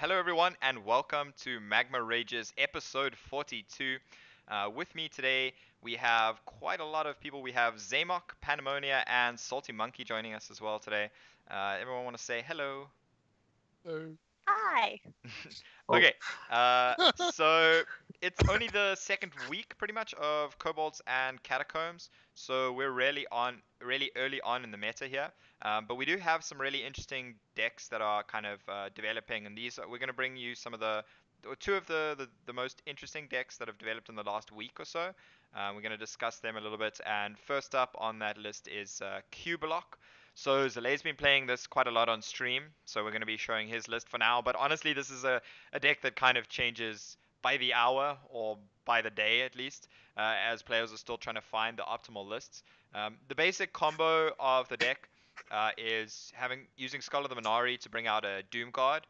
Hello, everyone, and welcome to Magma Ragers episode 42. With me today, we have quite a lot of people. We have Zamok, Pandemonia, and SaltyMonkey joining us as well today. Everyone want to say hello? Oh. Hi. Oh. Okay, so it's only the second week, pretty much, of Kobolds and Catacombs, so we're really early on in the meta here. But we do have some really interesting decks that are kind of developing, and we're going to bring you some of or two of the most interesting decks that have developed in the last week or so. We're going to discuss them a little bit, and first up on that list is Q-Block. So Zale's been playing this quite a lot on stream, so we're going to be showing his list for now. But honestly, this is a deck that kind of changes by the hour or by the day at least, as players are still trying to find the optimal lists. The basic combo of the deck is using Skull of the Minari to bring out a Doom Guard,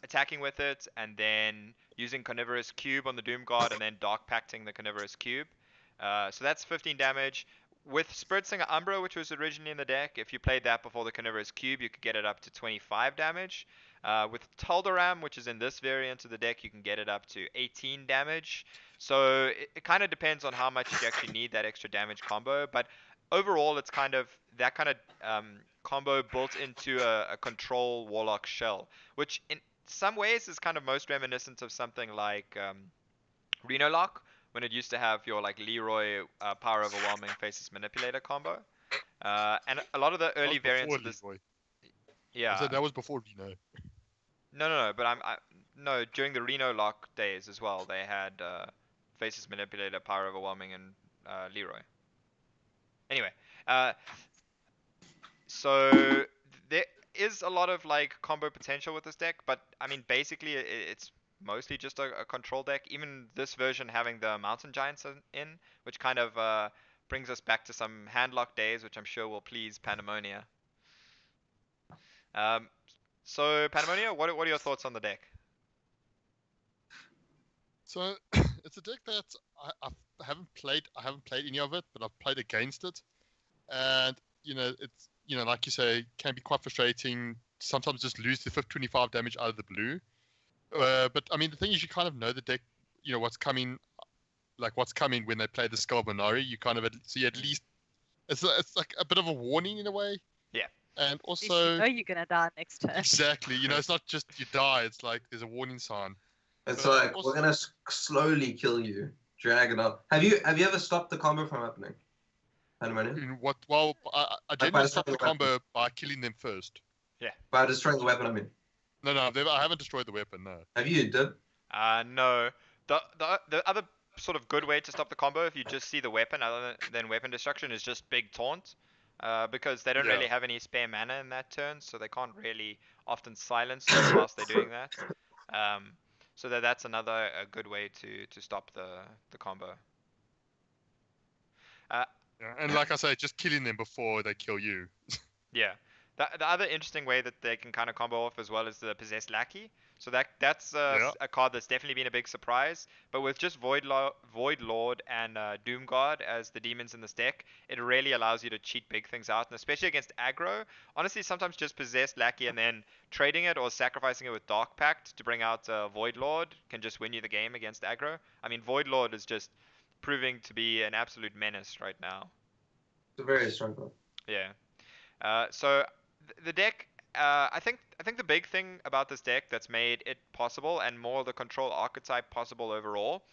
attacking with it, and then using Carnivorous Cube on the Doom Guard, and then Dark Pacting the Carnivorous Cube. So that's 15 damage. With Spirit Singer Umbra, which was originally in the deck, if you played that before the Carnivorous Cube, you could get it up to 25 damage. With Taldaram, which is in this variant of the deck, you can get it up to 18 damage. So it kind of depends on how much you actually need that extra damage combo. But overall, it's kind of that kind of combo built into a control Warlock shell, which in some ways is kind of most reminiscent of something like Reno Lock, when it used to have your like Leroy Power Overwhelming Faces Manipulator combo. And a lot of the That early was variants before of this, Leroy. I yeah, said that was before Reno. no, but no, during the Reno Lock days as well, they had Faces Manipulator, Power Overwhelming, and Leroy. Anyway, uh, so there is a lot of like combo potential with this deck, but I mean basically it's mostly just a control deck. Even this version having the Mountain Giants in, which kind of brings us back to some handlock days, which I'm sure will please Pandemonia. Um, so Pandemonia, what are your thoughts on the deck? So it's a deck that I haven't played. I haven't played any of it, but I've played against it, and it's like you say, can be quite frustrating. Sometimes just lose the 25 damage out of the blue. But I mean, the thing is, you kind of know the deck. You know what's coming, what's coming when they play the Skull of Minari. You kind of see at least it's like a bit of a warning in a way. Yeah. And At least also you know you're gonna die next turn. exactly, it's not just you die. It's like there's a warning sign. It's But like also- we're gonna slowly kill you, drag it up. Have you ever stopped the combo from happening? Pandemonia? In what? Well, I by generally stop destroying the the weapon. combo by killing them first. By destroying the weapon, I mean. No, I haven't destroyed the weapon. No. Have you, Dib? No. The other sort of good way to stop the combo, if you just see the weapon other than weapon destruction, is just big taunt. Because they don't Yeah. really have any spare mana in that turn, so they can't really often silence you whilst they're doing that. So that's another a good way to stop the combo. Yeah, and like I say, just killing them before they kill you. Yeah. The other interesting way that they can kind of combo off as well is the Possessed Lackey. So that's Yeah. a card that's definitely been a big surprise. But with just Void Lord and Doom Guard as the demons in this deck, it really allows you to cheat big things out. And especially against aggro, honestly, sometimes just Possessed Lackey and then trading it or sacrificing it with Dark Pact to bring out Void Lord can just win you the game against aggro. I mean, Void Lord is just proving to be an absolute menace right now. It's a very strong one. Yeah. So the deck, I think the big thing about this deck that's made it possible and more the control archetype possible overall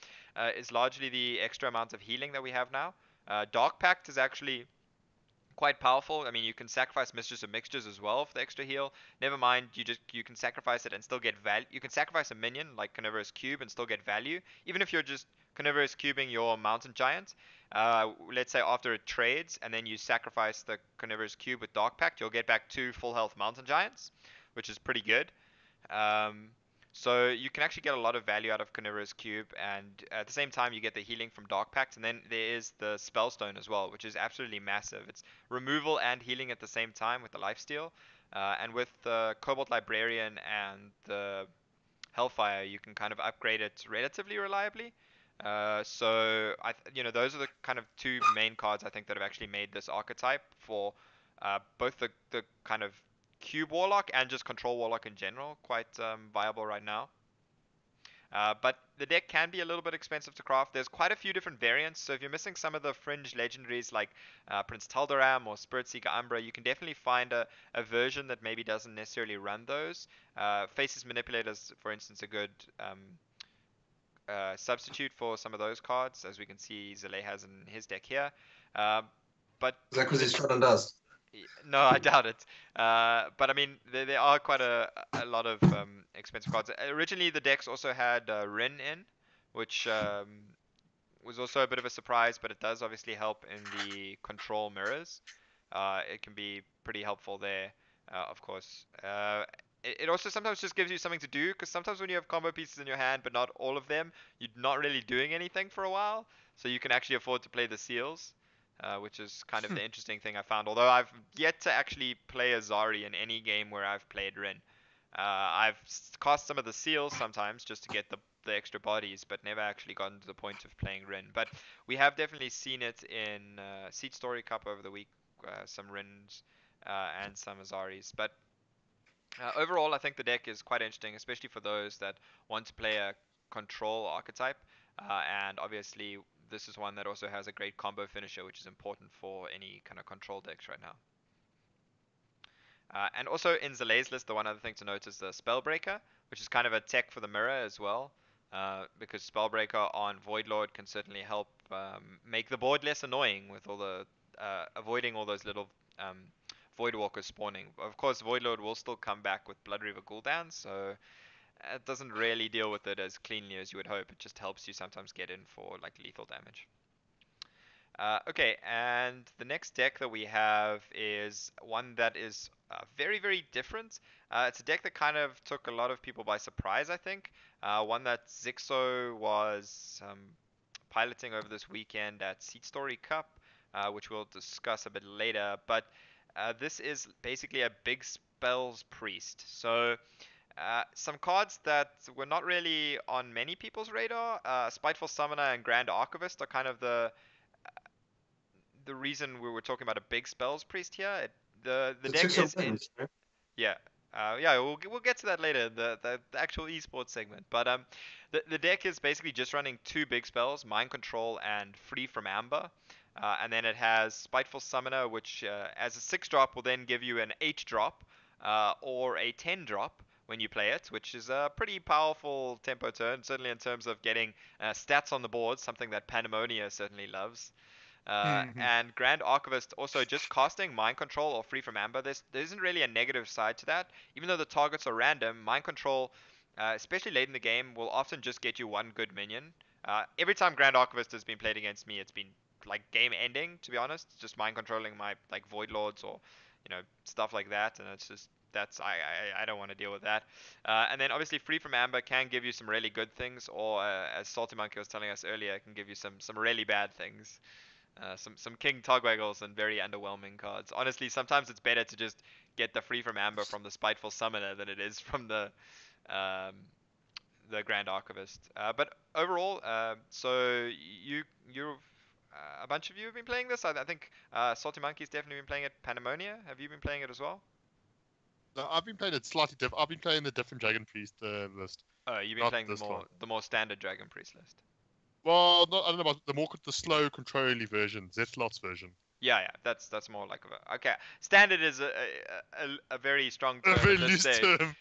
is largely the extra amount of healing that we have now. Dark Pact is actually quite powerful. I mean, you can sacrifice Mistress of Mixtures as well for the extra heal. Never mind, you can sacrifice it and still get value. You can sacrifice a minion like Carnivorous Cube and still get value, even if you're just Carnivorous Cubing your Mountain Giant. Let's say after it trades and then you sacrifice the Carnivorous Cube with Dark Pact, you'll get back 2 full health Mountain Giants, which is pretty good. So you can actually get a lot of value out of Carnivorous Cube, and at the same time you get the healing from Dark Pact, and then there is the Spellstone as well, which is absolutely massive. It's removal and healing at the same time with the lifesteal, and with the Cobalt Librarian and the Hellfire, you can kind of upgrade it relatively reliably. So those are the kind of two main cards I think that have actually made this archetype for both the kind of Cube Warlock and just Control Warlock in general, quite viable right now. But the deck can be a little bit expensive to craft. There's quite a few different variants, so if you're missing some of the fringe legendaries like Prince Taldaram or Spirit Seeker Umbra, you can definitely find a version that maybe doesn't necessarily run those. Faces Manipulators, for instance, a good substitute for some of those cards, as we can see Zale has in his deck here. But Is that because he's shot and dust? no, I doubt it. But I mean, there are quite a lot of expensive cards. Originally, the decks also had Rin in, which was also a bit of a surprise, but it does obviously help in the control mirrors. It can be pretty helpful there, of course. It also sometimes just gives you something to do, because sometimes when you have combo pieces in your hand, but not all of them, you're not really doing anything for a while, so you can actually afford to play the seals. Which is kind of the interesting thing I found. Although I've yet to actually play Azari in any game where I've played Rin. I've cast some of the seals sometimes just to get the extra bodies, but never actually gotten to the point of playing Rin. But we have definitely seen it in Seed Story Cup over the week, some Rins and some Azaris. But overall, I think the deck is quite interesting, especially for those that want to play a control archetype. And obviously, this is one that also has a great combo finisher, which is important for any kind of control decks right now. And also in Zale's list, the one other thing to note is the Spellbreaker, which is kind of a tech for the mirror as well, because Spellbreaker on Voidlord can certainly help make the board less annoying with all the avoiding all those little Voidwalkers spawning. Of course, Voidlord will still come back with Blood Reaver Gul'dan, so it doesn't really deal with it as cleanly as you would hope. It just helps you sometimes get in for like lethal damage. Okay, and the next deck that we have is one that is very, very different. It's a deck that kind of took a lot of people by surprise, I think. One that Zixo was piloting over this weekend at Seed Story Cup, which we'll discuss a bit later. But this is basically a big spells priest. So some cards that were not really on many people's radar, Spiteful Summoner and Grand Archivist are kind of the reason we were talking about a big spells priest here. The deck is yeah. Yeah, we'll get to that later, the actual esports segment. But the deck is basically just running two big spells, Mind Control and Free from Amber. And then it has Spiteful Summoner, which as a 6-drop will then give you an 8-drop or a 10-drop when you play it, which is a pretty powerful tempo turn, certainly in terms of getting stats on the board, something that Pandemonia certainly loves. And Grand Archivist also just casting Mind Control or Free from Amber. There isn't really a negative side to that. Even though the targets are random, Mind Control, especially late in the game, will often just get you one good minion. Every time Grand Archivist has been played against me, it's been like game ending, to be honest. Just mind controlling my like Void Lords or stuff like that, and it's just I don't want to deal with that. And then obviously Free from Amber can give you some really good things, or as SaltyMonkey was telling us earlier, it can give you some really bad things. Some King Togwaggles and very underwhelming cards. Honestly, sometimes it's better to just get the Free from Amber from the Spiteful Summoner than it is from the Grand Archivist. But overall, so you're a bunch of you have been playing this. I think SaltyMonkey's definitely been playing it. Pandemonia, have you been playing it as well? No, I've been playing it slightly different. I've been playing the different Dragon Priest list. Oh, you've been playing the more standard Dragon Priest list. Well, I don't know about the slow control-y version, Zetlot's version. Yeah, that's more like okay. Standard is a very strong term A very at this loose stage, term.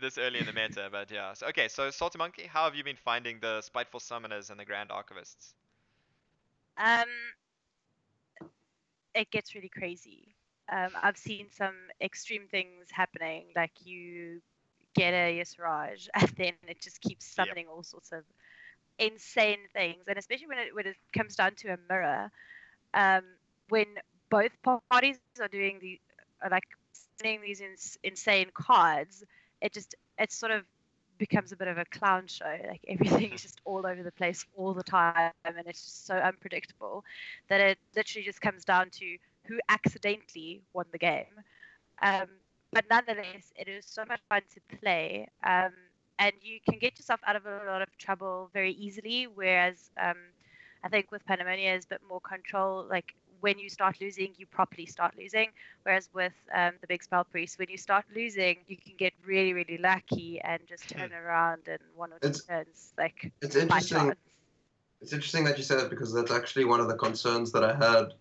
this early in the meta, but yeah. So, okay, so SaltyMonkey, how have you been finding the Spiteful Summoners and the Grand Archivists? It gets really crazy. I've seen some extreme things happening, like you get a Yasraj and then it just keeps summoning all sorts of insane things, and especially when it comes down to a mirror, when both parties are doing sending these insane cards, it sort of becomes a bit of a clown show. Like everything is just all over the place all the time, and it's just so unpredictable that it literally just comes down to who accidentally won the game. But nonetheless, it is so much fun to play. And you can get yourself out of a lot of trouble very easily, whereas I think with Pandemonia is a bit more control. Like when you start losing, you properly start losing. Whereas with the big spell priest, when you start losing, you can get really, really lucky and just turn around in 1 or 2 turns, like It's by interesting. chance. It's interesting that you said it because that's actually one of the concerns that I had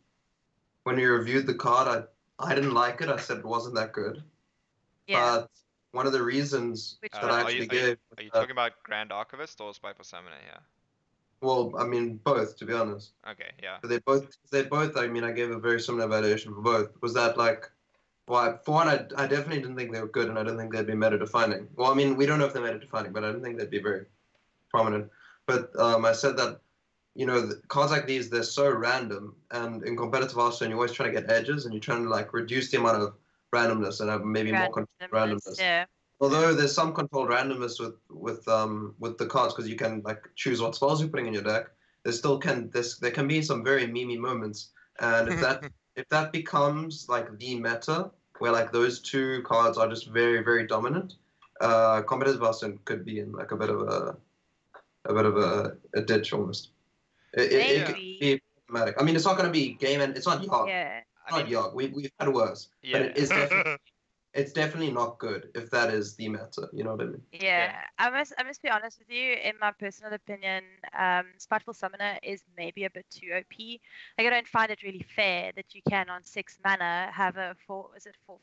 when we reviewed the card. I didn't like it. I said it wasn't that good. Yeah. But one of the reasons Which that I actually gave. Are you talking about Grand Archivist or Spiteful Summoner here? Well, I mean both, to be honest. Okay, yeah. But they both. I mean, I gave a very similar evaluation for both. Was that like, well, for one, I definitely didn't think they were good, and I didn't think they'd be meta defining. Well, I mean, we don't know if they're meta defining, but I didn't think they'd be very prominent. But I said that, cards like these, they're so random, and in competitive Hearthstone, you're always trying to get edges, and you're trying to like reduce the amount of randomness and have maybe more controlled randomness. Yeah. Although there's some controlled randomness with the cards because you can like choose what spells you're putting in your deck. There can be some very memey moments, and if that becomes like the meta where like those two cards are just very, very dominant, competitive Hearthstone could be in like a bit of a ditch almost. It could be problematic. I mean, it's not going to be game and it's not Yogg. Yeah. It's not Yogg. We've had worse. Yeah. But it's definitely not good if that is the meta. You know what I mean? Yeah. I must be honest with you. In my personal opinion, Spiteful Summoner is maybe a bit too OP. Like, I don't find it really fair that you can on 6 mana have a 4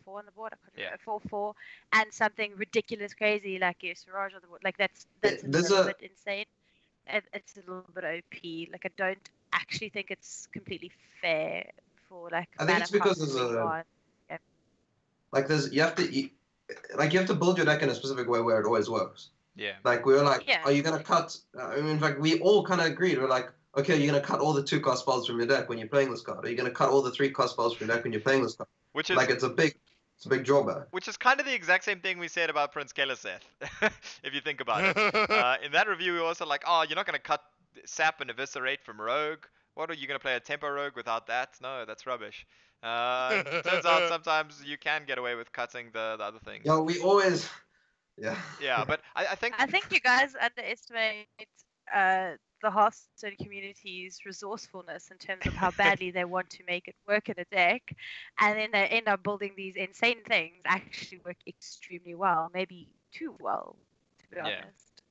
on the board? I can't remember. 4/4 and something ridiculous, crazy like a Siraj on the board. Like that's a little bit insane. It's a little bit OP. Like, I don't actually think it's completely fair for like. I think it's because there's you have to build your deck in a specific way where it always works. Yeah. Like we were like, are you gonna cut? I mean, in fact, we all kind of agreed. We're like, okay, you're gonna cut all the 2-cost spells from your deck when you're playing this card. Are you gonna cut all the 3-cost spells from your deck when you're playing this card? Which is like it's a big drawback. Which is kind of the exact same thing we said about Prince Keleseth, if you think about it. In that review, we were also like, oh, you're not gonna cut Sap and Eviscerate from Rogue. What, are you going to play a Tempo Rogue without that? No, that's rubbish. Turns out sometimes you can get away with cutting the other things. Yeah, we always... Yeah. Yeah, but I think you guys underestimate the Hearthstone community's resourcefulness in terms of how badly they want to make it work in a deck, and then they end up building these insane things actually work extremely well, maybe too well, to be honest.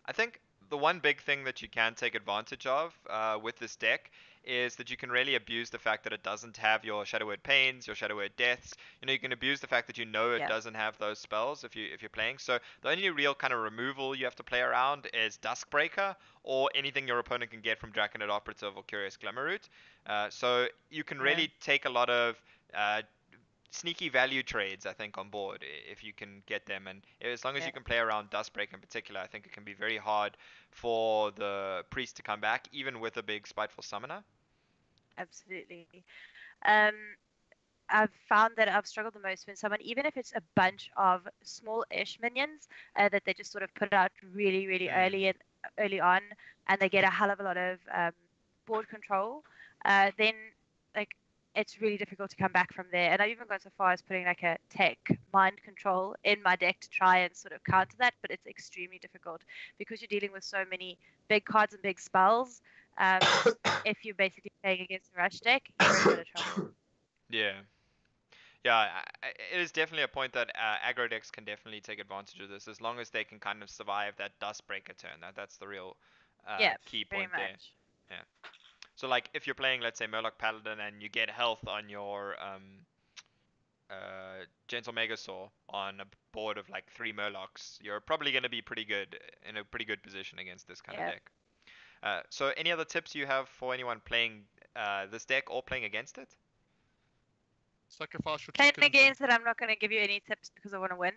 I think the one big thing that you can take advantage of with this deck is that you can really abuse the fact that it doesn't have your Shadow Word Pains, your Shadow Word Deaths. You can abuse the fact that it doesn't have those spells if you're playing. So the only real kind of removal you have to play around is Duskbreaker or anything your opponent can get from Draconid Operative or Curious Glimmerroot. So you can really take a lot of sneaky value trades, I think, on board if you can get them, and as long as you can play around Duskbreaker in particular, I think it can be very hard for the priest to come back, even with a big Spiteful Summoner. Absolutely. I've found that I've struggled the most when someone, even if it's a bunch of small-ish minions that they just sort of put out really, really early on, and they get a hell of a lot of board control, then like it's really difficult to come back from there. And I've even gone so far as putting like a tech mind control in my deck to try and sort of counter that, but it's extremely difficult because you're dealing with so many big cards and big spells. If you're basically playing against a rush deck, you're in a bit of trouble. Yeah, it is definitely a point that aggro decks can definitely take advantage of this, as long as they can kind of survive that Duskbreaker turn. That's the real key point there. Yeah. So like if you're playing, let's say, Murloc Paladin and you get health on your Gentle Megasaur on a board of like 3 Murlocs, you're probably going to be in a pretty good position against this kind of deck. So any other tips you have for anyone playing this deck or playing against it? Sacrifice your playing chickens. against it, I'm not going to give you any tips because I want to win.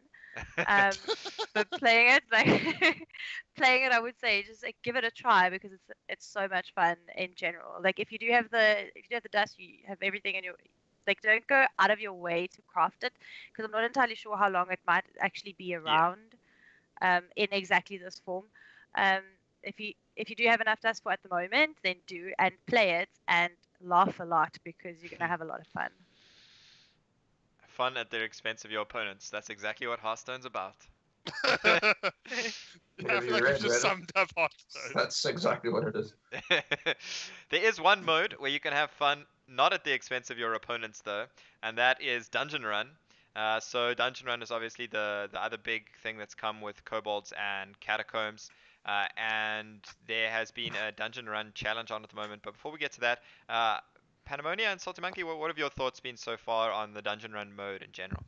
But playing it, I would say just like, give it a try because it's so much fun in general. Like if you do have the dust, you have everything in your don't go out of your way to craft it because I'm not entirely sure how long it might actually be around in exactly this form. If you do have enough dust for at the moment, then do and play it and laugh a lot because you're gonna have a lot of fun. Fun at the expense of your opponents. That's exactly what Hearthstone's about. I feel like you've just summed up Hearthstone. That's exactly what it is. There is one mode where you can have fun not at the expense of your opponents though, and that is Dungeon Run. So Dungeon Run is obviously the other big thing that's come with Kobolds and Catacombs. And there has been a Dungeon Run challenge on at the moment. But before we get to that, Pandemonia and SaltyMonkey, what have your thoughts been so far on the Dungeon Run mode in general?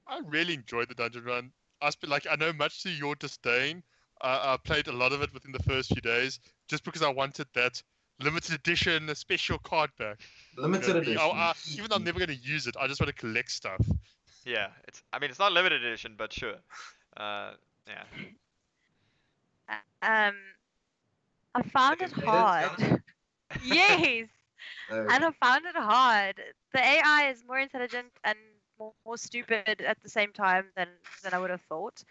I really enjoyed the Dungeon Run. I know much to your disdain. I played a lot of it within the first few days, just because I wanted that limited edition special card back. Limited edition. Even though I'm never going to use it, I just want to collect stuff. Yeah, it's not limited edition, but sure. Yeah. I found it hard. Yes, and I found it hard. The AI is more intelligent and more stupid at the same time than I would have thought,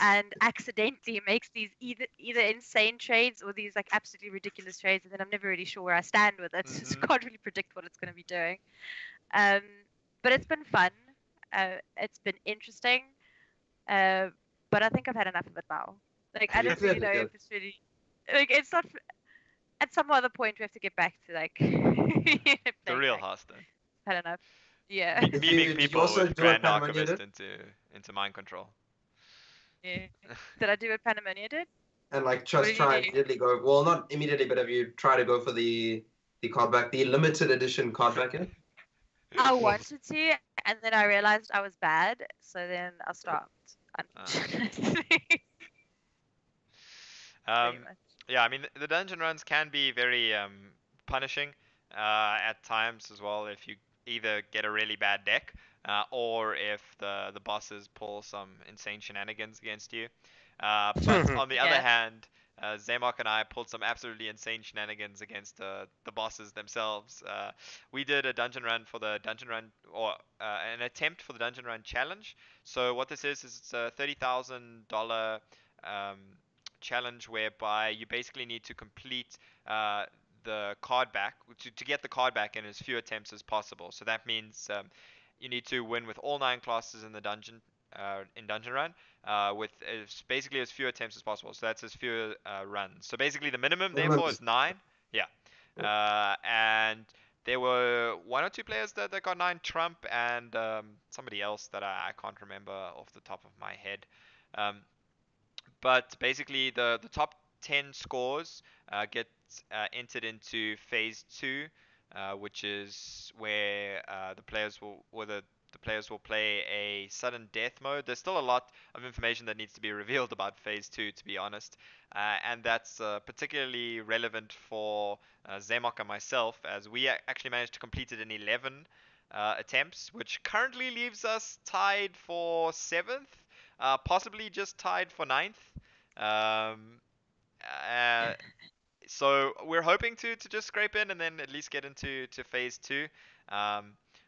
and accidentally makes these either insane trades or these like absolutely ridiculous trades, and then I'm never really sure where I stand with it. So I can't really predict what it's going to be doing. But it's been fun. It's been interesting. But I think I've had enough of it now. Like I don't really know if it's really like it's not. At some other point, we have to get back to like the real Hearthstone. Had enough. Yeah. Memeing people with Grand Archivist into mind control. Yeah. Did I do what Pandemonia did? And like just try and immediately go. Well, not immediately, but have you tried to go for the card back, the limited edition card back yet? I wanted to, and then I realized I was bad, so then I stopped. Yeah, I mean the dungeon runs can be very punishing at times as well if you either get a really bad deck or if the bosses pull some insane shenanigans against you. But on the other hand, Zaymok and I pulled some absolutely insane shenanigans against the bosses themselves. We did a dungeon run for the dungeon run, or an attempt for the dungeon run challenge. So what this is it's a $30,000 challenge whereby you basically need to complete the card back to get the card back in as few attempts as possible. So that means you need to win with all 9 classes in the dungeon in Dungeon Run with basically as few attempts as possible. So that's as few runs. So basically the minimum therefore is 9. Yeah. And there were 1 or 2 players that got 9, Trump and somebody else that I can't remember off the top of my head. But basically the top 10 scores get entered into phase 2, which is where the players will play a sudden death mode. There's still a lot of information that needs to be revealed about phase 2, to be honest, and that's particularly relevant for Zaymok and myself, as we actually managed to complete it in 11 attempts, which currently leaves us tied for 7th. Possibly just tied for 9th. So we're hoping to just scrape in and then at least get into phase 2.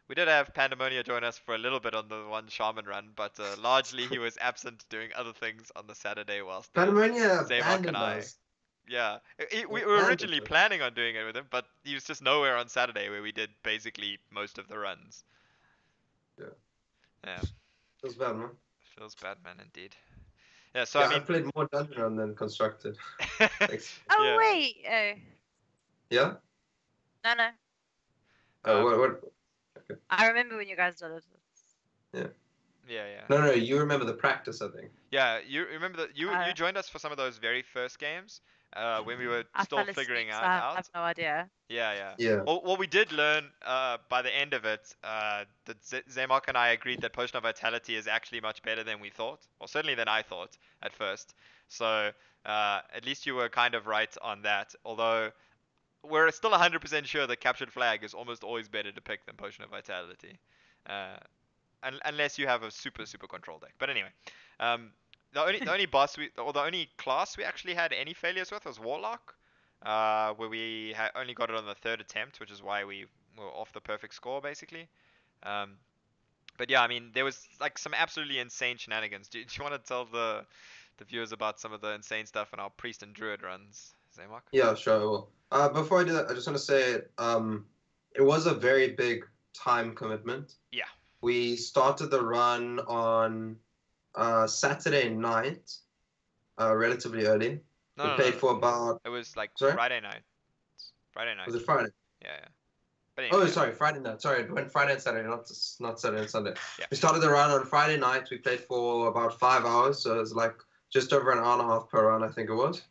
We did have Pandemonia join us for a little bit on the one Shaman run, but largely he was absent doing other things on the Saturday whilst Pandemonia Zaymok and I. Yeah, we were originally planning on doing it with him, but he was just nowhere on Saturday where we did basically most of the runs. Yeah. Feels bad, man. Feels bad, man, indeed. Yeah, so I I mean, I played more Dungeon Run than Constructed. Oh wait. Yeah. No. What? Okay. I remember when you guys did it. Yeah. No, you remember the practice, I think. Yeah, you remember that you joined us for some of those very first games when we were still figuring out. I have no idea. Yeah. Well, we did learn by the end of it that Zaymok and I agreed that Potion of Vitality is actually much better than we thought, or certainly than I thought at first. So at least you were kind of right on that. Although we're still 100% sure that Captured Flag is almost always better to pick than Potion of Vitality. Unless you have a super control deck. But anyway, the only boss the only class we actually had any failures with was Warlock, where we only got it on the 3rd attempt, which is why we were off the perfect score basically. But yeah, I mean there was like some absolutely insane shenanigans. Do you want to tell the viewers about some of the insane stuff in our Priest and Druid runs, Zaymok? Yeah, sure, I will. Before I do that, I just want to say it was a very big time commitment. Yeah. We started the run on Saturday night, relatively early. We played for about... It was like Sorry? Friday night. Friday night. Was it Friday? Yeah. But Oh, anyway, sorry, Friday night. Sorry, it went Friday and Saturday, not Saturday and Sunday. Yeah. We started the run on Friday night. We played for about 5 hours, so it was like just over an hour and a half per run, I think it was.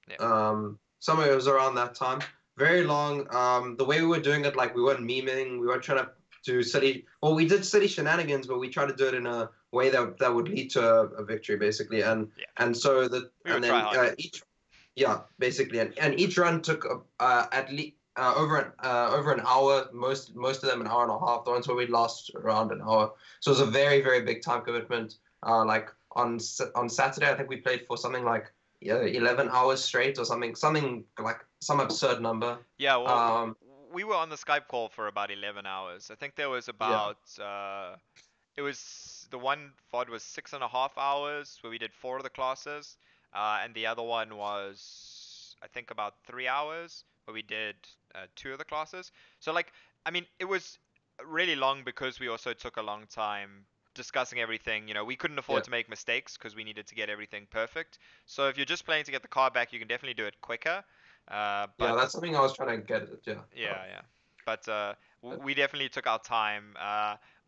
Yeah. Somewhere it was around that time. Very long. The way we were doing it, like we weren't memeing, we weren't trying to do silly. Well, we did silly shenanigans, but we tried to do it in a way that would lead to a victory, basically. And so We would try hard. basically, and each run took at least over an hour. Most of them an hour and a half. The ones where we lost around an hour. So it was a very, very big time commitment. Like on Saturday, I think we played for something like 11 hours straight or something like some absurd number. Yeah, well, we were on the Skype call for about 11 hours. I think there was about, it was, the one VOD was 6.5 hours where we did 4 of the classes, and the other one was, I think, about 3 hours where we did 2 of the classes. So, like, I mean, it was really long because we also took a long time discussing everything. You know, we couldn't afford to make mistakes because we needed to get everything perfect. So if you're just playing to get the card back, you can definitely do it quicker. But that's something I was trying to get at. Yeah. But we definitely took our time.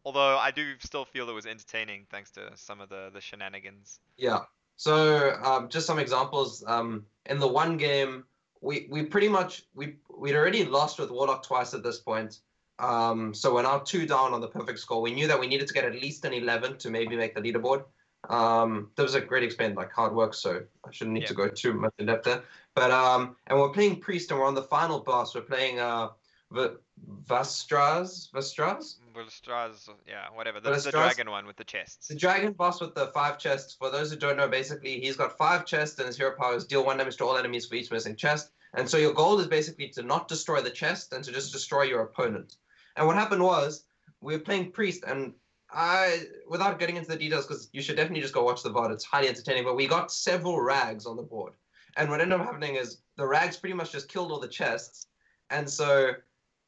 Although I do still feel it was entertaining thanks to some of the shenanigans. Yeah. So just some examples. In the one game, we pretty much we'd already lost with Warlock twice at this point. So we're now 2 down on the perfect score. We knew that we needed to get at least an 11 to maybe make the leaderboard. There was a great explain like hard work, so I shouldn't need to go too much in depth there. But and we're playing Priest, and we're on the final boss. We're playing Vastraz, yeah, whatever. The dragon one with the chests. The dragon boss with the 5 chests. For those who don't know, basically he's got 5 chests, and his hero powers deal 1 damage to all enemies for each missing chest. And so your goal is basically to not destroy the chest and to just destroy your opponent. And what happened was we were playing Priest, and without getting into the details, because you should definitely just go watch the VOD, it's highly entertaining, but we got several rags on the board. And what ended up happening is the rags pretty much just killed all the chests, and so,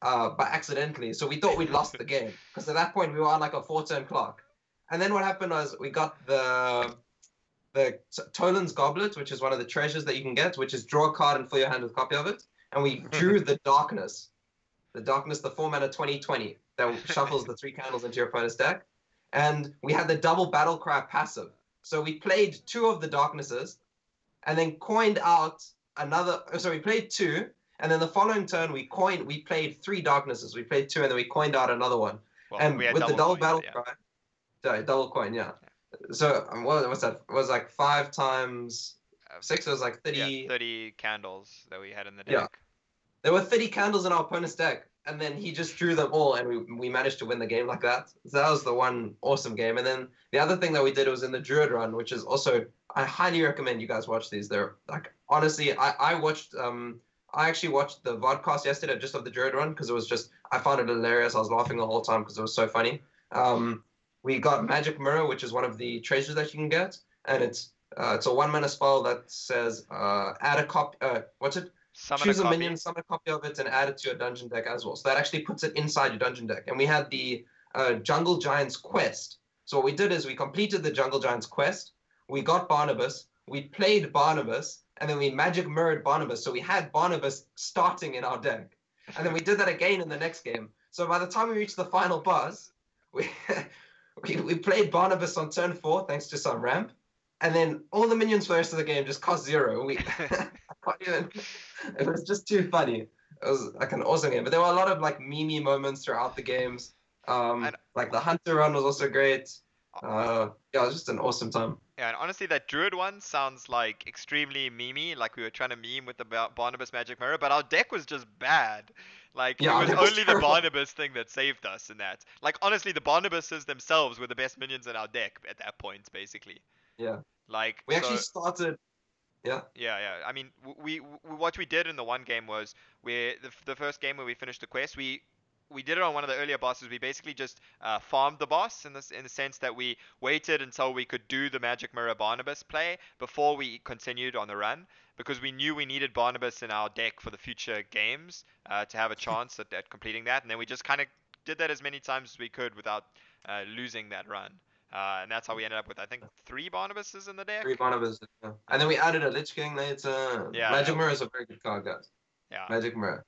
by accidentally, so we thought we'd lost the game, because at that point we were on like a 4-turn clock. And then what happened was we got the Toland's Goblet, which is one of the treasures that you can get, which is draw a card and fill your hand with a copy of it, and we drew the Darkness. The 4 mana 20/20 that shuffles the 3 candles into your opponent's deck. And we had the double battle cry passive. So we played 2 of the Darknesses and then coined out another. So we played 2, and then the following turn we played 3 Darknesses. We played 2, and then we coined out another one. Well, and with the double battle yeah. cry, sorry, double coin, yeah. So what's that? It was like 5 times 6. It was like 30. Yeah, 30 candles that we had in the deck. Yeah. There were 30 candles in our opponent's deck, and then he just drew them all, and we managed to win the game like that. So that was the one awesome game. And then the other thing that we did was in the Druid run, which is also, I highly recommend you guys watch these. They're like, honestly, I actually watched the vodcast yesterday just of the Druid run because it was just, I found it hilarious. I was laughing the whole time because it was so funny. We got Magic Mirror, which is one of the treasures that you can get, and it's a 1 mana spell that says add a copy. Choose a minion, summon a copy of it, and add it to your dungeon deck as well. So that actually puts it inside your dungeon deck. And we had the Jungle Giants quest. So what we did is we completed the Jungle Giants quest. We got Barnabas. We played Barnabas, and then we magic mirrored Barnabas. So we had Barnabas starting in our deck. And then we did that again in the next game. So by the time we reached the final boss, we played Barnabas on turn 4 thanks to some ramp. And then all the minions for the rest of the game just cost 0. It was just too funny. It was like an awesome game. But there were a lot of like meme moments throughout the games. Like the Hunter run was also great. It was just an awesome time. Yeah, and honestly, that Druid one sounds like extremely memey, like we were trying to meme with the Barnabas Magic Mirror, but our deck was just bad. Like, it was only the Barnabas thing that saved us in that. Like, honestly, the Barnabases themselves were the best minions in our deck at that point, basically. Yeah. Like, we actually started. Yeah. Yeah. I mean, what we did in the one game was the first game where we finished the quest, we did it on one of the earlier bosses. We basically just farmed the boss in the sense that we waited until we could do the Magic Mirror Barnabas play before we continued on the run, because we knew we needed Barnabas in our deck for the future games to have a chance at completing that. And then we just kind of did that as many times as we could without losing that run. And that's how we ended up with, I think, 3 Barnabases in the deck. 3 Barnabases, yeah. And then we added a Lich King later. Yeah. Magic Mirror is a very good card, guys. Yeah. Magic Mirror.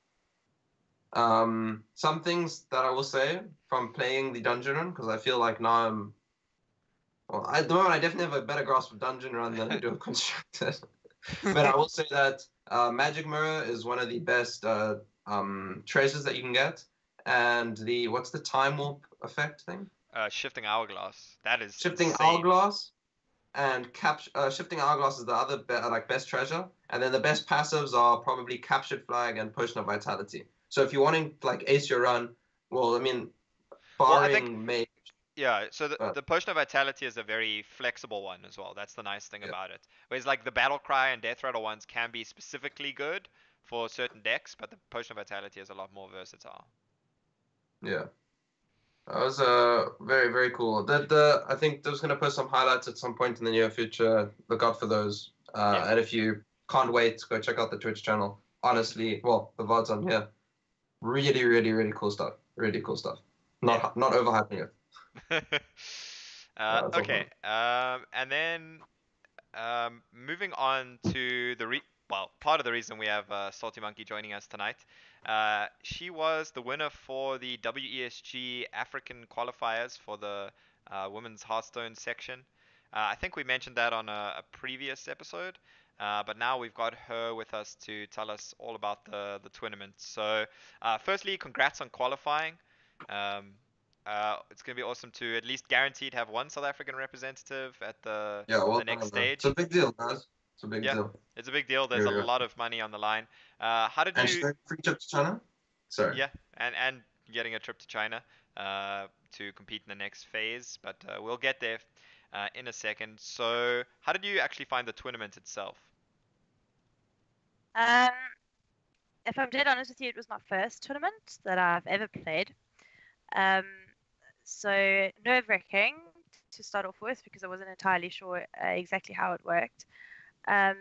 Some things that I will say from playing the dungeon run, because I feel like now at the moment I definitely have a better grasp of dungeon run than I do of constructed. But I will say that Magic Mirror is one of the best treasures that you can get, and what's the time warp effect thing? Shifting hourglass. That is Shifting insane. hourglass. And shifting hourglass is the other best treasure, and then the best passives are probably captured flag and potion of vitality. So if you're wanting to like ace your run, well, I mean, Well, I barring think mage, yeah. So but the potion of vitality is a very flexible one as well. That's the nice thing yeah, about it. Whereas like the battle cry and death rattle ones can be specifically good for certain decks, but the potion of vitality is a lot more versatile. yeah, that was very very cool. I think they're gonna post some highlights at some point in the near future. Look out for those. Yeah. And if you can't wait, go check out the Twitch channel. Honestly, well, the VODs on here, really really really cool stuff. Really cool stuff. Not overhyping it. That's all Okay. fun. And then moving on to part of the reason we have SaltyMonkey joining us tonight. She was the winner for the WESG African qualifiers for the women's Hearthstone section. I think we mentioned that on a previous episode, but now we've got her with us to tell us all about the tournament. So, firstly, congrats on qualifying. Um, it's going to be awesome to at least guaranteed have one South African representative at Yeah, well the next done, man. It's stage. a big deal, guys. It's a big Yeah, deal. it's a big deal. There's a Yeah. lot of money on the line. How did And you? free trip to China? Sorry. Yeah, and getting a trip to China to compete in the next phase, but we'll get there in a second. So, how did you actually find the tournament itself? Um, if I'm dead honest with you, it was my first tournament that I've ever played. Um, so nerve-wracking to start off with because I wasn't entirely sure exactly how it worked. And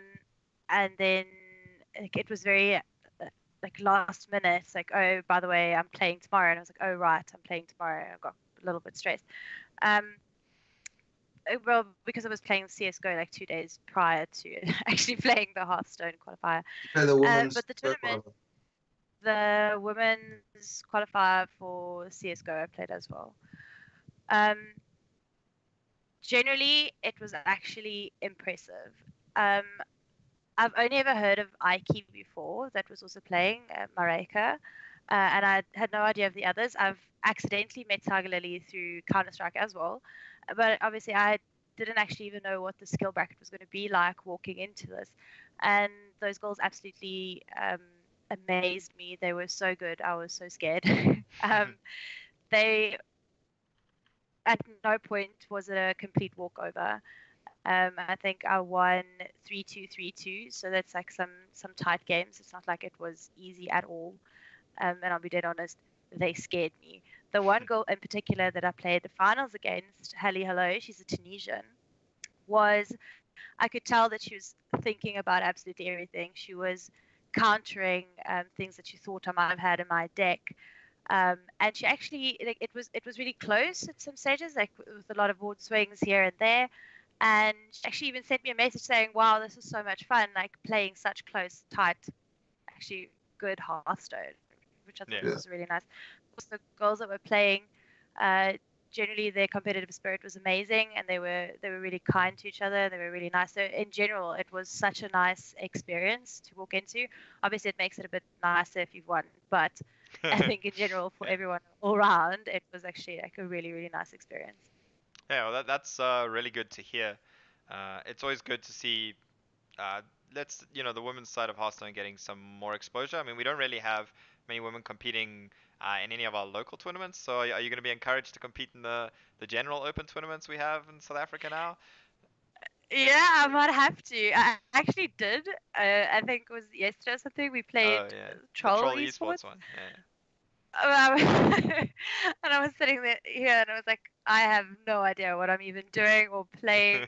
then it was very like last minute, like, oh, by the way, I'm playing tomorrow. And I was like, oh, right, I'm playing tomorrow. And I got a little bit stressed. Well, because I was playing CSGO like 2 days prior to actually playing the Hearthstone qualifier. Play the women's But the tournament, the women's qualifier for CSGO I played as well. Generally, it was actually impressive. I've only ever heard of Ike before that was also playing Mareka, and I had no idea of the others. I've accidentally met Tiger Lily through Counter-Strike as well, but obviously I didn't actually even know what the skill bracket was going to be like walking into this. And those girls absolutely amazed me. They were so good. I was so scared. They, at no point was it a complete walkover. I think I won 3-2, 3-2. So that's like some tight games. It's not like it was easy at all. And I'll be dead honest, they scared me. The one girl in particular that I played the finals against, Hallie Hello, she's a Tunisian, I could tell that she was thinking about absolutely everything. She was countering things that she thought I might have had in my deck. And she actually, like, it was really close at some stages, like with a lot of board swings here and there. And she actually even sent me a message saying, wow, this was so much fun, like playing such close, tight, actually good Hearthstone, which I thought was really nice. Also, the girls that were playing, generally their competitive spirit was amazing, and they were really kind to each other. They were really nice. So in general, it was such a nice experience to walk into. Obviously, it makes it a bit nicer if you've won, but I think in general for everyone all around, it was actually like a really, really nice experience. Yeah, well, that's really good to hear. It's always good to see, the women's side of Hearthstone getting some more exposure. I mean, we don't really have many women competing in any of our local tournaments. So, are you going to be encouraged to compete in the general open tournaments we have in South Africa now? Yeah, I might have to. I actually did. I think it was yesterday or something. We played Troll Esports. One. Yeah. And I was sitting there here and I was like, I have no idea what I'm even doing or playing.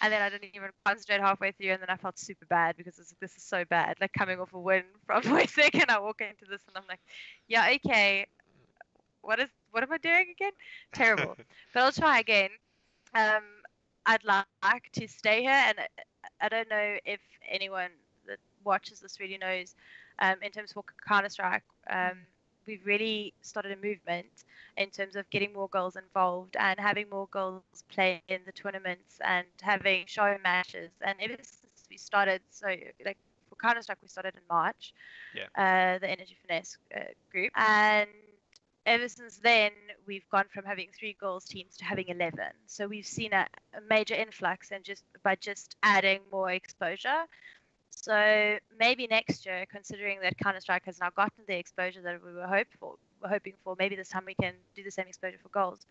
And then I didn't even concentrate halfway through, and then I felt super bad because this is so bad. Like coming off a win from WESG, and I walk into this and I'm like, yeah, okay, what am I doing again? Terrible. But I'll try again. I'd like to stay here, and I don't know if anyone that watches this really knows. In terms of Counter-Strike, we've really started a movement in terms of getting more girls involved and having more girls play in the tournaments and having show matches. And ever since we started, so like for Counter-Strike, we started in March, the Energy Finesse group, and ever since then, we've gone from having 3 girls teams to having 11. So we've seen a major influx, and by just adding more exposure. So maybe next year, considering that Counter-Strike has now gotten the exposure that we were hoping for, maybe this time we can do the same exposure for girls,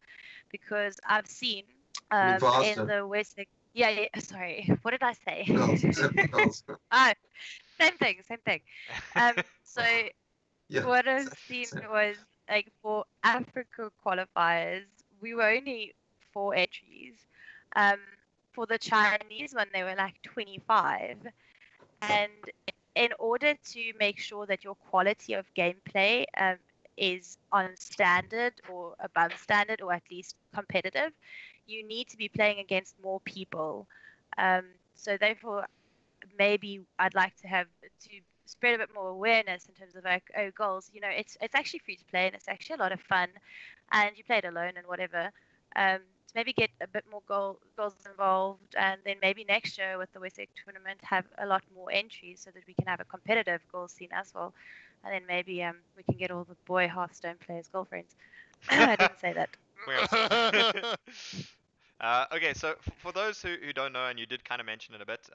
because I've seen in the WESG. Yeah, sorry, what did I say? Girls. Oh, same thing. So what I've seen was, like, for Africa qualifiers, we were only 4 entries. For the Chinese one, they were like 25. And in order to make sure that your quality of gameplay is on standard or above standard, or at least competitive, you need to be playing against more people. So therefore, maybe I'd like to spread a bit more awareness in terms of, like, goals. It's actually free to play, and it's actually a lot of fun, and you play it alone and whatever. To maybe get a bit more goals involved, and then maybe next year with the WESG tournament have a lot more entries so that we can have a competitive goals scene as well. And then maybe we can get all the boy Hearthstone players girlfriends. I didn't say that. Okay, so for those who don't know, and you did kind of mention it a bit,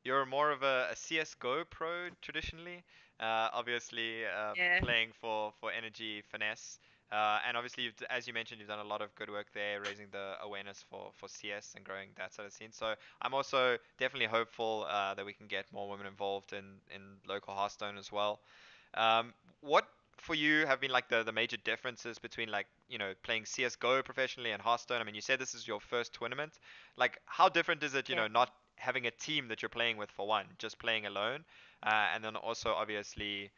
you're more of a CSGO pro traditionally, obviously playing for Energy Finesse. And obviously, as you mentioned, you've done a lot of good work there, raising the awareness for CS and growing that sort of scene. So I'm also definitely hopeful that we can get more women involved in local Hearthstone as well. What for you have been like the major differences between, like, playing CSGO professionally and Hearthstone? I mean, you said this is your first tournament. Like, how different is it, not having a team that you're playing with, for one, just playing alone, and then also obviously,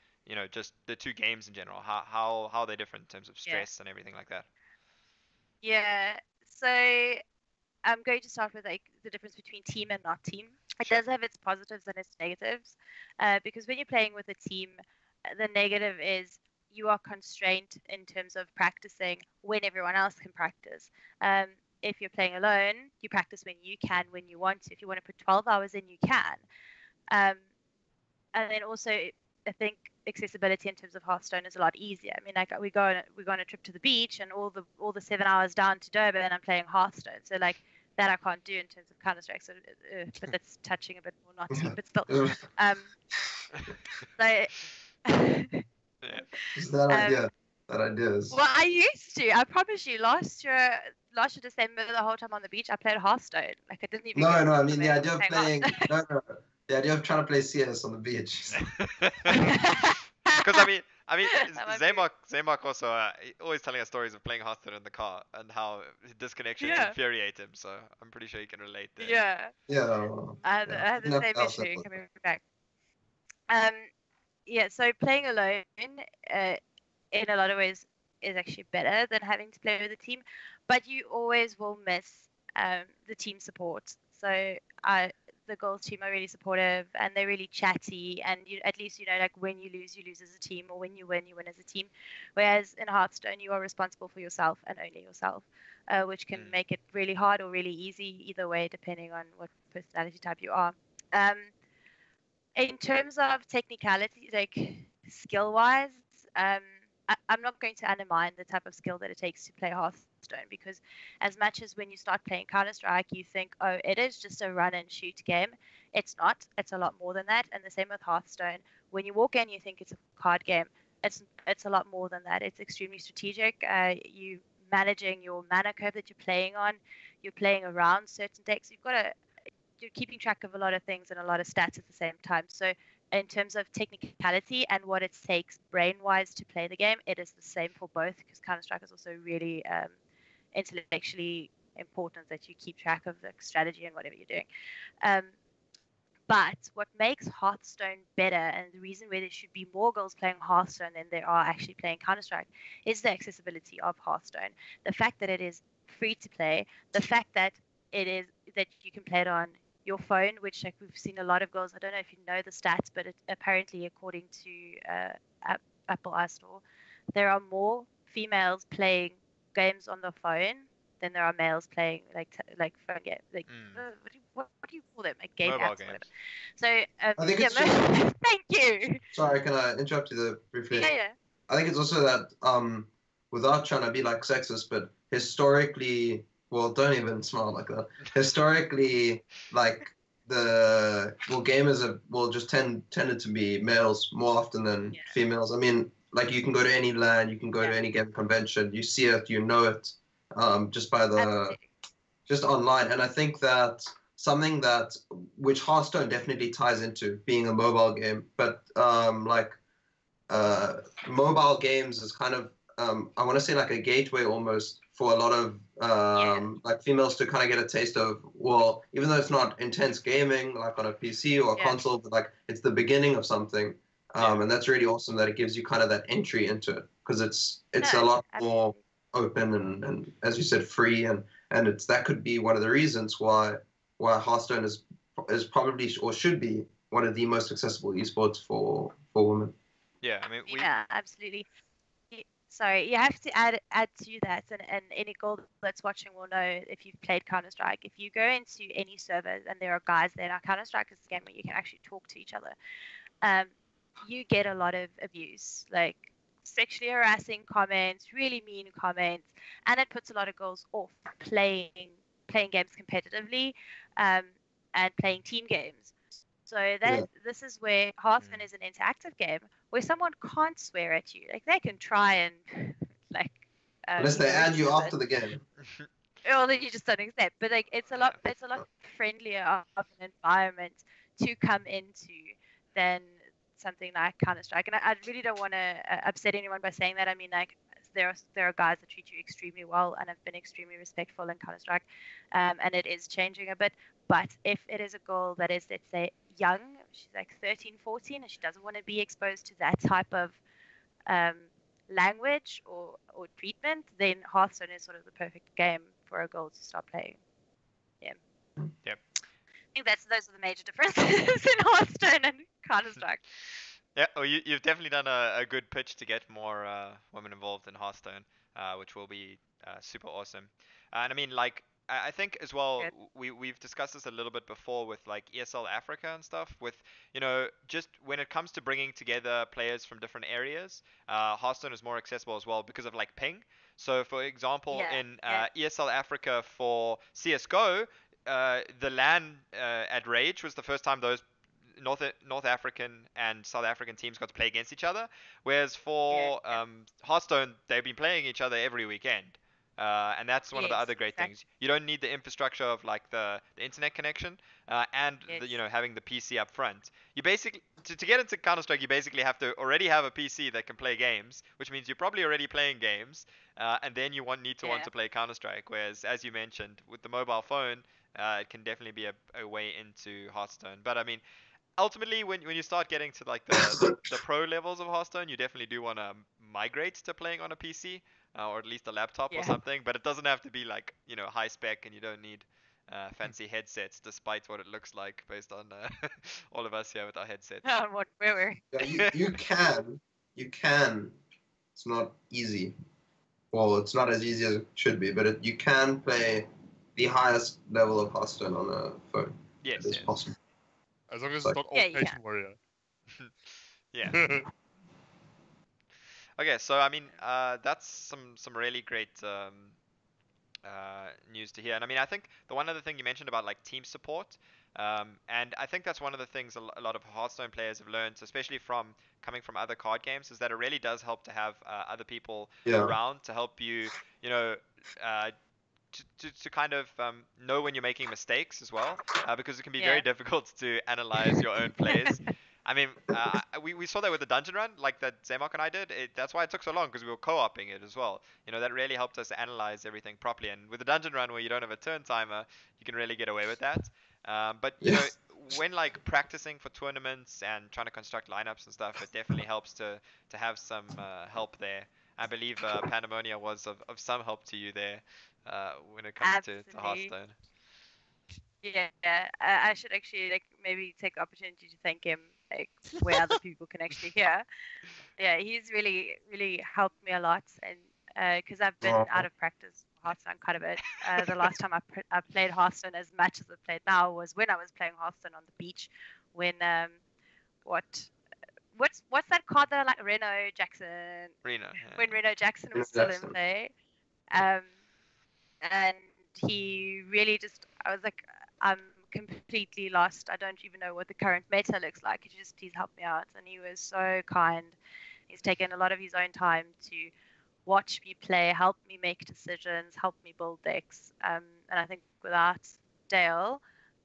just the 2 games in general. How are they different in terms of stress and everything like that? Yeah. So I'm going to start with, like, the difference between team and not team. It does have its positives and its negatives, because when you're playing with a team, the negative is you are constrained in terms of practicing when everyone else can practice. If you're playing alone, you practice when you can, when you want to. If you want to put 12 hours in, you can. And then also, I think accessibility in terms of Hearthstone is a lot easier. I mean, like, we go on a trip to the beach, and all the 7 hours down to Durban, and I'm playing Hearthstone. So, like, that I can't do in terms of Counter-Strike. So, but that's touching a bit more not team, but still. Is that idea? That idea is. Well, I used to. I promise you, last year December, the whole time on the beach, I played Hearthstone. Like, I didn't even. No. I mean, the idea of playing. No. The idea of trying to play CS on the beach. Because I mean, Zaymok also always telling us stories of playing Hearthstone in the car and how disconnections infuriate him. So I'm pretty sure you can relate there. Yeah. I had the same issue coming back. So playing alone, in a lot of ways, is actually better than having to play with a team, but you always will miss the team support. So the girls team are really supportive, and they're really chatty, and at least like, when you lose as a team, or when you win as a team. Whereas in Hearthstone, you are responsible for yourself and only yourself, which can make it really hard or really easy, either way, depending on what personality type you are. In terms of technicality, like skill-wise, I'm not going to undermine the type of skill that it takes to play Hearthstone, because as much as when you start playing Counter-Strike, you think, oh, it is just a run and shoot game. It's not. It's a lot more than that. And the same with Hearthstone. When you walk in, you think it's a card game. It's a lot more than that. It's extremely strategic. You managing your mana curve that you're playing on. You're playing around certain decks. You're keeping track of a lot of things and a lot of stats at the same time. So in terms of technicality and what it takes brain-wise to play the game, it is the same for both, because Counter-Strike is also really intellectually important, that you keep track of the strategy and whatever you're doing. But what makes Hearthstone better, and the reason why there should be more girls playing Hearthstone than there are actually playing Counter-Strike, is the accessibility of Hearthstone. The fact that it is free to play, the fact that you can play it on your phone, which, like, we've seen a lot of girls. I don't know if you know the stats, but apparently, according to Apple iStore, there are more females playing games on the phone than there are males playing like phone game, like what do you call them, like game Mobile apps or whatever. games. So I think yeah, it's just. thank you. Sorry, can I interrupt you there briefly? Yeah. I think it's also that without trying to be like sexist, but historically, well, don't even smile like that. Historically, like gamers have just tended to be males more often than females. I mean, like you can go to any LAN, you can go to any game convention, you see it, you know it, just by just online. And I think that something that which Hearthstone definitely ties into being a mobile game, but mobile games is kind of I want to say like a gateway almost for a lot of like females to kind of get a taste of, well, even though it's not intense gaming like on a PC or a console, but like it's the beginning of something, and that's really awesome that it gives you kind of that entry into it, because it's a lot more open and as you said, free, and it's that could be one of the reasons why Hearthstone is probably or should be one of the most accessible esports for women. Yeah, I mean, absolutely. Sorry, you have to add to that, and any girl that's watching will know if you've played Counter-Strike. If you go into any servers and there are guys there, now Counter-Strike is a game where you can actually talk to each other. You get a lot of abuse, like sexually harassing comments, really mean comments, and it puts a lot of girls off playing games competitively, and playing team games. So this is where Hearthstone is an interactive game where someone can't swear at you. Like they can try and like unless they add you after the game. Or then you just don't accept. But like it's a lot friendlier of an environment to come into than something like Counter-Strike. And I really don't want to upset anyone by saying that. I mean, like there are guys that treat you extremely well and have been extremely respectful in Counter-Strike, and it is changing a bit. But if it is a girl that is, let's say, young, she's like 13, 14, and she doesn't want to be exposed to that type of language or treatment, then Hearthstone is sort of the perfect game for a girl to start playing. Yeah. Yep. I think those are the major differences in Hearthstone and Counter-Strike. Yeah, well, you've definitely done a good pitch to get more women involved in Hearthstone, which will be super awesome. And I mean, like, I think as well, we've discussed this a little bit before with like ESL Africa and stuff. With just when it comes to bringing together players from different areas, Hearthstone is more accessible as well because of like ping. So for example, in ESL Africa for CS:GO, the LAN at Rage was the first time those North African and South African teams got to play against each other, whereas for Hearthstone they've been playing each other every weekend. And that's one of the other great things. You don't need the infrastructure of like the internet connection and having the PC up front. You basically to get into Counter-Strike, you basically have to already have a PC that can play games, which means you're probably already playing games, and then you want to play Counter-Strike. Whereas, as you mentioned, with the mobile phone, it can definitely be a way into Hearthstone. But I mean, ultimately, when you start getting to like the pro levels of Hearthstone, you definitely do want to migrate to playing on a PC. Or at least a laptop or something, but it doesn't have to be like high spec, and you don't need fancy headsets, despite what it looks like based on all of us here with our headsets. You can. It's not easy. Well, it's not as easy as it should be, but you can play the highest level of Hearthstone on a phone. Yes, it's possible. As long as it's not all Patient Warrior. Yeah. Okay, so I mean, that's some really great news to hear. And I mean, I think the one other thing you mentioned about like team support, and I think that's one of the things a lot of Hearthstone players have learned, especially from coming from other card games, is that it really does help to have other people around to help you, to kind of know when you're making mistakes as well, because it can be very difficult to analyze your own plays. I mean, we saw that with the dungeon run, like that Zaymok and I did. That's why it took so long, because we were co-oping it as well. That really helped us analyze everything properly. And with the dungeon run, where you don't have a turn timer, you can really get away with that. But when like practicing for tournaments and trying to construct lineups and stuff, it definitely helps to have some help there. I believe Pandemonia was of some help to you there when it comes to Hearthstone. Yeah, I should actually like maybe take the opportunity to thank him, like where other people can actually hear. Yeah, he's really really helped me a lot, and because I've been out of practice for Hearthstone quite a bit. The last time I played Hearthstone as much as I played now was when I was playing Hearthstone on the beach, when what what's that card that I like, Reno Jackson, Reno. when Reno Jackson was still in play. Um, and he really just, I was like, I'm completely lost. I don't even know what the current meta looks like. He's helped me out, and he was so kind. He's taken a lot of his own time to watch me play, help me make decisions, help me build decks. And I think without Dale,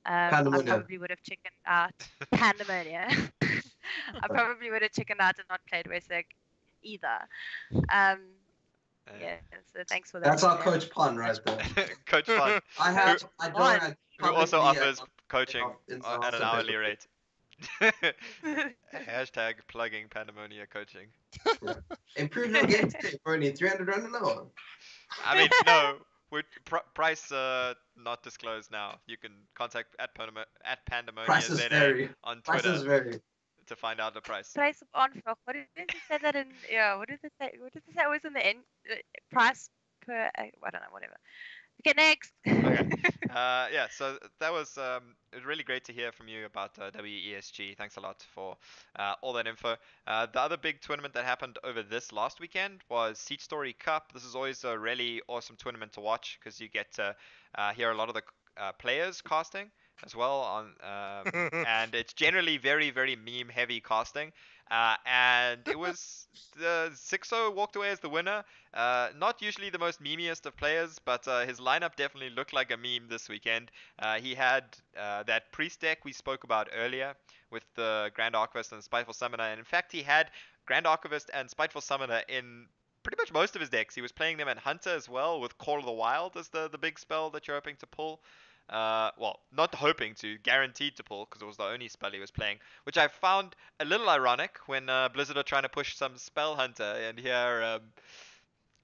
I Pandemonium. probably would have chickened out. Pandemonium. I probably would have chickened out and not played WESG either. Yeah, so thanks for that. That's our Coach Pun right there. Coach Pun. I who also publicly offers coaching in at an Hearthstone hourly Facebook. rate. Hashtag plugging Pandemonia coaching. Improve your game today for only 300 rand an hour. I mean, no, we're price not disclosed now. You can contact at Pandemonia Prices ZA vary. on Prices Twitter vary. to find out the price. Price of on stock. What did it say that in? Yeah, what did it say? What did it say? It was in the end. Price per. I don't know. Whatever. Okay, next. Okay. Yeah, so that was it was really great to hear from you about WESG. Thanks a lot for all that info. The other big tournament that happened over this last weekend was Seat Story Cup. This is always a really awesome tournament to watch because you get to hear a lot of the players casting as well and it's generally very very meme heavy casting. And it was the Zixo walked away as the winner. Not usually the most memeiest of players, but his lineup definitely looked like a meme this weekend. He had that priest deck we spoke about earlier with the Grand Archivist and Spiteful Summoner, and in fact he had Grand Archivist and Spiteful Summoner in pretty much most of his decks. He was playing them in Hunter as well, with Call of the Wild as the big spell that you're hoping to pull. Well, not hoping to, guaranteed to pull, because it was the only spell he was playing, which I found a little ironic when Blizzard are trying to push some Spell Hunter, and here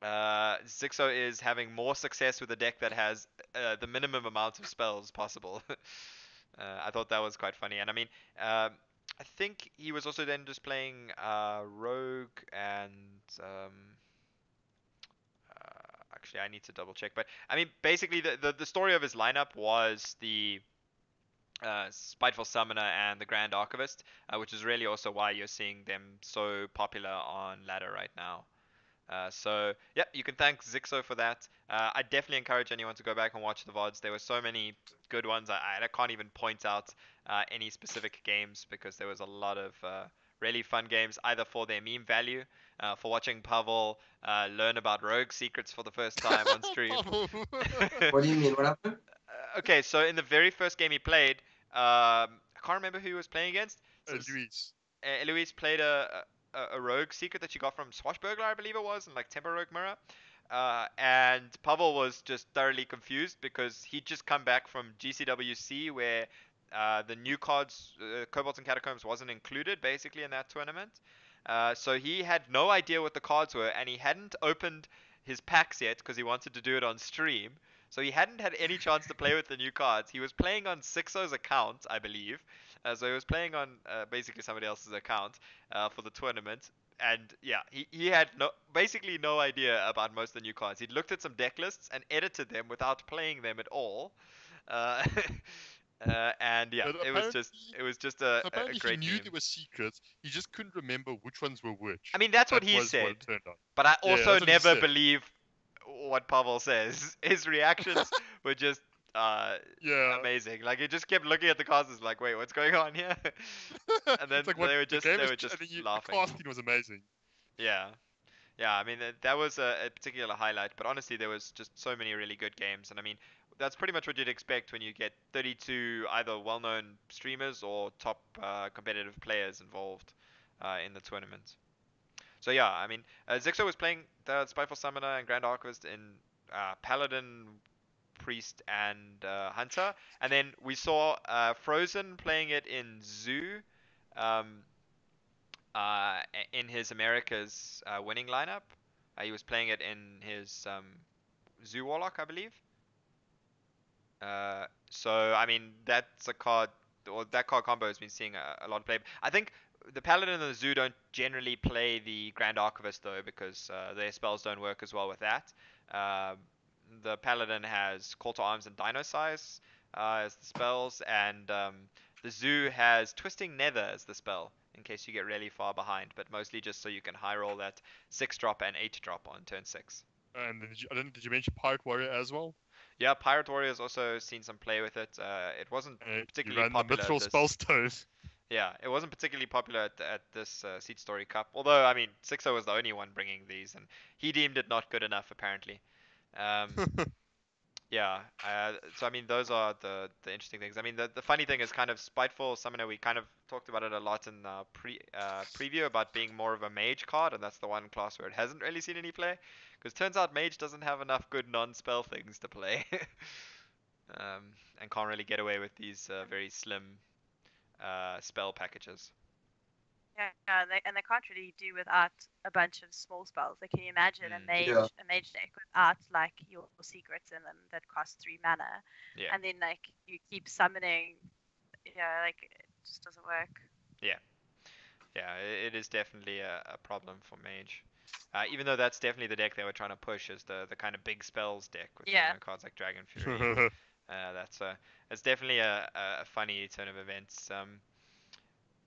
Zixo is having more success with a deck that has the minimum amount of spells possible. I thought that was quite funny, and I mean, I think he was also then just playing Rogue and actually I need to double check, but I mean basically the story of his lineup was the Spiteful Summoner and the Grand Archivist, which is really also why you're seeing them so popular on ladder right now. So yeah, you can thank Zixo for that. I definitely encourage anyone to go back and watch the VODs. There were so many good ones. I can't even point out any specific games because there was a lot of really fun games, either for their meme value, for watching Pavel learn about rogue secrets for the first time on stream. What do you mean? What happened? Okay, so in the very first game he played, I can't remember who he was playing against. So Luis. Eloise played a rogue secret that she got from Swashbuckler, I believe it was, and like Temper Rogue Mirror. And Pavel was just thoroughly confused because he'd just come back from GCWC where the new cards, Kobolds and Catacombs, wasn't included basically in that tournament. So he had no idea what the cards were, and he hadn't opened his packs yet because he wanted to do it on stream. So he hadn't had any chance to play with the new cards. He was playing on Sixo's account, I believe. So he was playing on basically somebody else's account for the tournament. And yeah, he had basically no idea about most of the new cards. He'd looked at some deck lists and edited them without playing them at all. Uh, and yeah, it was just a great he knew meme. there were secrets. He just couldn't remember which ones were which. I mean, that's what That he was said. what it turned out. But I Yeah, also that's what he never said. believe what Pavel says. His reactions were just Yeah. amazing. Like he just kept looking at the cards, and was like, "Wait, what's going on here?" And then It's like they were the just game laughing. The casting was amazing. Yeah, yeah. I mean, that was a particular highlight. But honestly, there was just so many really good games, and I mean, that's pretty much what you'd expect when you get 32 either well-known streamers or top competitive players involved in the tournament. So yeah, I mean, Zixo was playing the Spiteful Summoner and Grand Archivist in Paladin, Priest, and Hunter, and then we saw Frozen playing it in Zoo, um, in his America's winning lineup. He was playing it in his Zoo Warlock, I believe. So I mean that's a card, or that card combo has been seeing a lot of play. I think the Paladin and the Zoo don't generally play the Grand Archivist though, because their spells don't work as well with that. Uh, the Paladin has Call to Arms and Dino Size as the spells, and the Zoo has Twisting Nether as the spell in case you get really far behind, but mostly just so you can high roll that 6-drop and 8-drop on turn 6. And did you mention Pirate Warrior as well? Yeah, Pirate Warrior's also seen some play with it. It wasn't You particularly ran the popular Mithril at this. Spellstone. Yeah, it wasn't particularly popular at this Seed Story Cup. Although, I mean, Sixo was the only one bringing these, and he deemed it not good enough, apparently. Um, yeah, so I mean, those are the interesting things. I mean, the funny thing is kind of Spiteful Summoner. We kind of talked about it a lot in the preview about being more of a mage card, and that's the one class where it hasn't really seen any play. Because turns out mage doesn't have enough good non-spell things to play. And can't really get away with these very slim spell packages. Yeah, and they can't really do without a bunch of small spells. Like, can you imagine Mm. Yeah. a mage deck without like your secrets in them that cost 3 mana, Yeah. and then like you keep summoning, like it just doesn't work. Yeah, it is definitely a problem for mage. Even though that's definitely the deck they were trying to push as the kind of big spells deck with Yeah. cards like Dragon Fury. That's definitely a funny turn of events.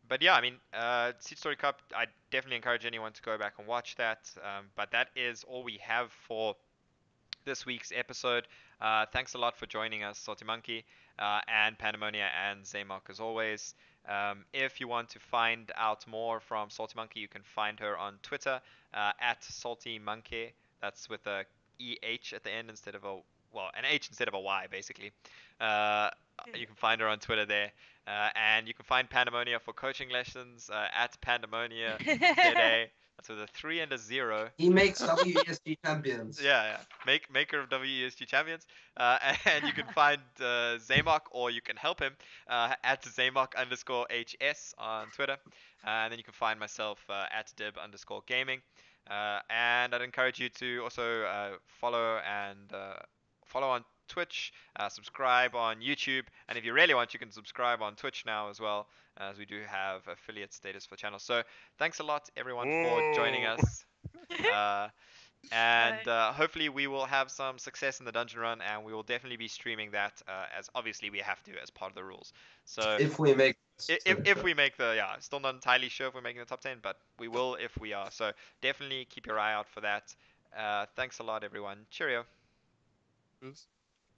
But yeah, I mean, Seed Story Cup, I definitely encourage anyone to go back and watch that. But that is all we have for this week's episode. Thanks a lot for joining us, SaltyMonkey, and Pandemonia and Zaymok as always. If you want to find out more from SaltyMonkey, you can find her on Twitter at SaltyMonkey. That's with a EH at the end instead of an H instead of a Y, basically. You can find her on Twitter there. And you can find Pandemonia for coaching lessons at Pandemonia ZA. That's with a 3 and a 0. He makes WESG champions. Yeah. Maker of WESG champions. And you can find Zaymok, or you can help him at Zaymok_HS on Twitter. And then you can find myself at Dib_gaming. And I'd encourage you to also follow on Twitch, subscribe on YouTube, and if you really want, you can subscribe on Twitch now as well, as we do have affiliate status for channels. So thanks a lot, everyone, for joining us. And hopefully we will have some success in the dungeon run, and we will definitely be streaming that, as obviously we have to as part of the rules. So If we make if we make still not entirely sure if we're making the top 10, but we will if we are. So definitely keep your eye out for that. Thanks a lot, everyone. Cheerio. Yes.